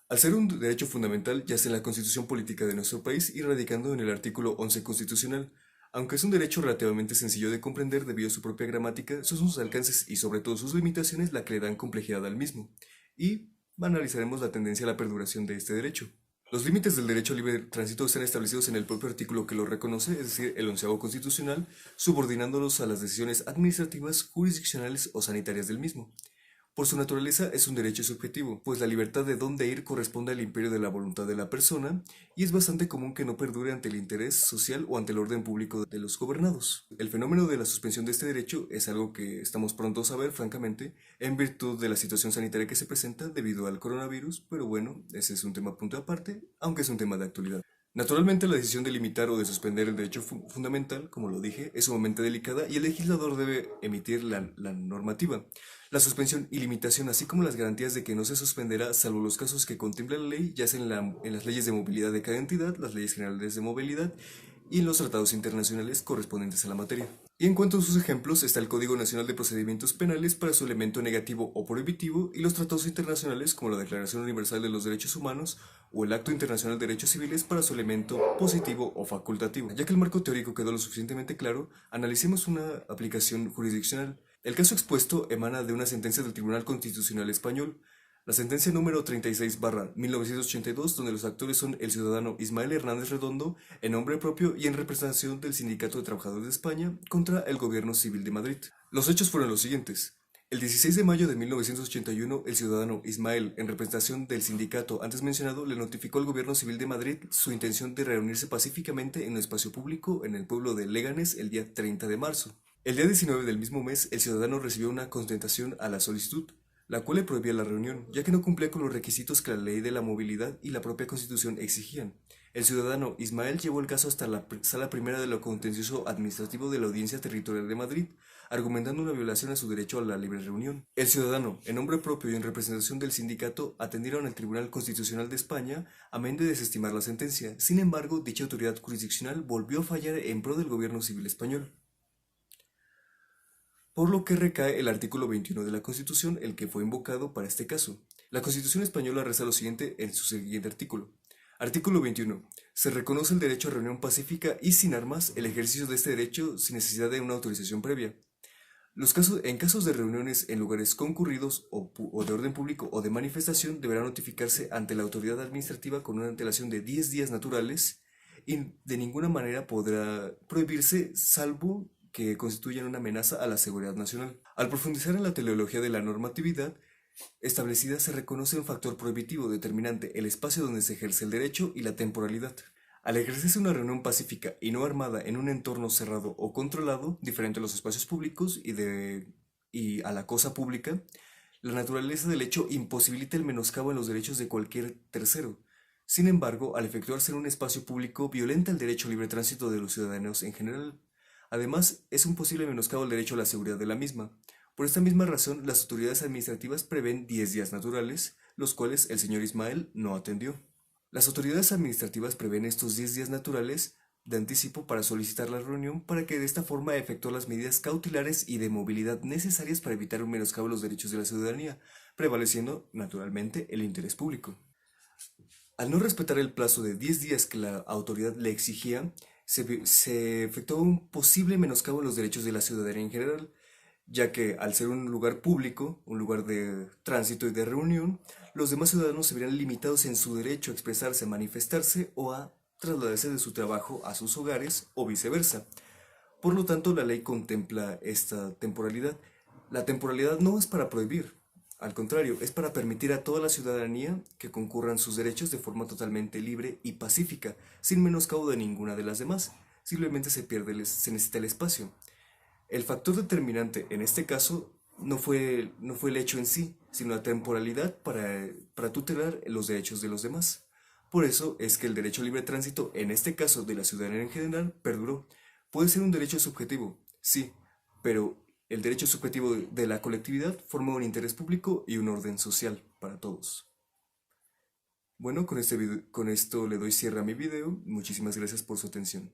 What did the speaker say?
Al ser un derecho fundamental, yace en la Constitución Política de nuestro país y radicando en el artículo 11 constitucional. Aunque es un derecho relativamente sencillo de comprender debido a su propia gramática, son sus alcances y sobre todo sus limitaciones la que le dan complejidad al mismo. Y analizaremos la tendencia a la perduración de este derecho. Los límites del derecho al libre tránsito están establecidos en el propio artículo que lo reconoce, es decir, el onceavo constitucional, subordinándolos a las decisiones administrativas, jurisdiccionales o sanitarias del mismo. Por su naturaleza es un derecho subjetivo, pues la libertad de dónde ir corresponde al imperio de la voluntad de la persona, y es bastante común que no perdure ante el interés social o ante el orden público de los gobernados. El fenómeno de la suspensión de este derecho es algo que estamos prontos a ver, francamente, en virtud de la situación sanitaria que se presenta debido al coronavirus, pero bueno, ese es un tema punto aparte, aunque es un tema de actualidad. Naturalmente, la decisión de limitar o de suspender el derecho fundamental, como lo dije, es sumamente delicada y el legislador debe emitir la normativa. La suspensión y limitación, así como las garantías de que no se suspenderá, salvo los casos que contempla la ley, yacen en las leyes de movilidad de cada entidad, las leyes generales de movilidad y en los tratados internacionales correspondientes a la materia. Y en cuanto a sus ejemplos, está el Código Nacional de Procedimientos Penales para su elemento negativo o prohibitivo y los tratados internacionales como la Declaración Universal de los Derechos Humanos o el Acto Internacional de Derechos Civiles para su elemento positivo o facultativo. Ya que el marco teórico quedó lo suficientemente claro, analicemos una aplicación jurisdiccional. El caso expuesto emana de una sentencia del Tribunal Constitucional Español, la sentencia número 36/1982, donde los actores son el ciudadano Ismael Hernández Redondo, en nombre propio y en representación del Sindicato de Trabajadores de España, contra el Gobierno Civil de Madrid. Los hechos fueron los siguientes. El 16 de mayo de 1981, el ciudadano Ismael, en representación del sindicato antes mencionado, le notificó al Gobierno Civil de Madrid su intención de reunirse pacíficamente en un espacio público en el pueblo de Leganés el día 30 de marzo. El día 19 del mismo mes, el ciudadano recibió una contestación a la solicitud, la cual le prohibía la reunión, ya que no cumplía con los requisitos que la ley de la movilidad y la propia Constitución exigían. El ciudadano Ismael llevó el caso hasta la sala primera de lo contencioso administrativo de la Audiencia Territorial de Madrid, argumentando una violación a su derecho a la libre reunión. El ciudadano, en nombre propio y en representación del sindicato, atendieron al Tribunal Constitucional de España a fin de desestimar la sentencia. Sin embargo, dicha autoridad jurisdiccional volvió a fallar en pro del gobierno civil español, por lo que recae el artículo 21 de la Constitución, el que fue invocado para este caso. La Constitución española reza lo siguiente en su siguiente artículo. Artículo 21. Se reconoce el derecho a reunión pacífica y sin armas, el ejercicio de este derecho sin necesidad de una autorización previa. En casos de reuniones en lugares concurridos o de orden público o de manifestación, deberá notificarse ante la autoridad administrativa con una antelación de 10 días naturales y de ninguna manera podrá prohibirse salvo que constituyan una amenaza a la seguridad nacional. Al profundizar en la teleología de la normatividad establecida, se reconoce un factor prohibitivo determinante, el espacio donde se ejerce el derecho y la temporalidad. Al ejercerse una reunión pacífica y no armada en un entorno cerrado o controlado, diferente a los espacios públicos y a la cosa pública, la naturaleza del hecho imposibilita el menoscabo en los derechos de cualquier tercero. Sin embargo, al efectuarse en un espacio público, violenta el derecho al libre tránsito de los ciudadanos en general. Además, es un posible menoscabo al derecho a la seguridad de la misma. Por esta misma razón, las autoridades administrativas prevén 10 días naturales, los cuales el señor Ismael no atendió. Las autoridades administrativas prevén estos 10 días naturales de anticipo para solicitar la reunión para que de esta forma efectúe las medidas cautelares y de movilidad necesarias para evitar un menoscabo a los derechos de la ciudadanía, prevaleciendo, naturalmente, el interés público. Al no respetar el plazo de 10 días que la autoridad le exigía, se efectuó un posible menoscabo a los derechos de la ciudadanía en general, ya que al ser un lugar público, un lugar de tránsito y de reunión, los demás ciudadanos se verán limitados en su derecho a expresarse, a manifestarse o a trasladarse de su trabajo a sus hogares o viceversa. Por lo tanto, la ley contempla esta temporalidad. La temporalidad no es para prohibir, al contrario, es para permitir a toda la ciudadanía que concurran sus derechos de forma totalmente libre y pacífica, sin menoscabo de ninguna de las demás. Simplemente se necesita el espacio. El factor determinante en este caso no fue el hecho en sí, sino la temporalidad para tutelar los derechos de los demás. Por eso es que el derecho a libre tránsito, en este caso de la ciudadanía en general, perduró. Puede ser un derecho subjetivo, sí, pero el derecho subjetivo de la colectividad forma un interés público y un orden social para todos. Bueno, con esto le doy cierre a mi video. Muchísimas gracias por su atención.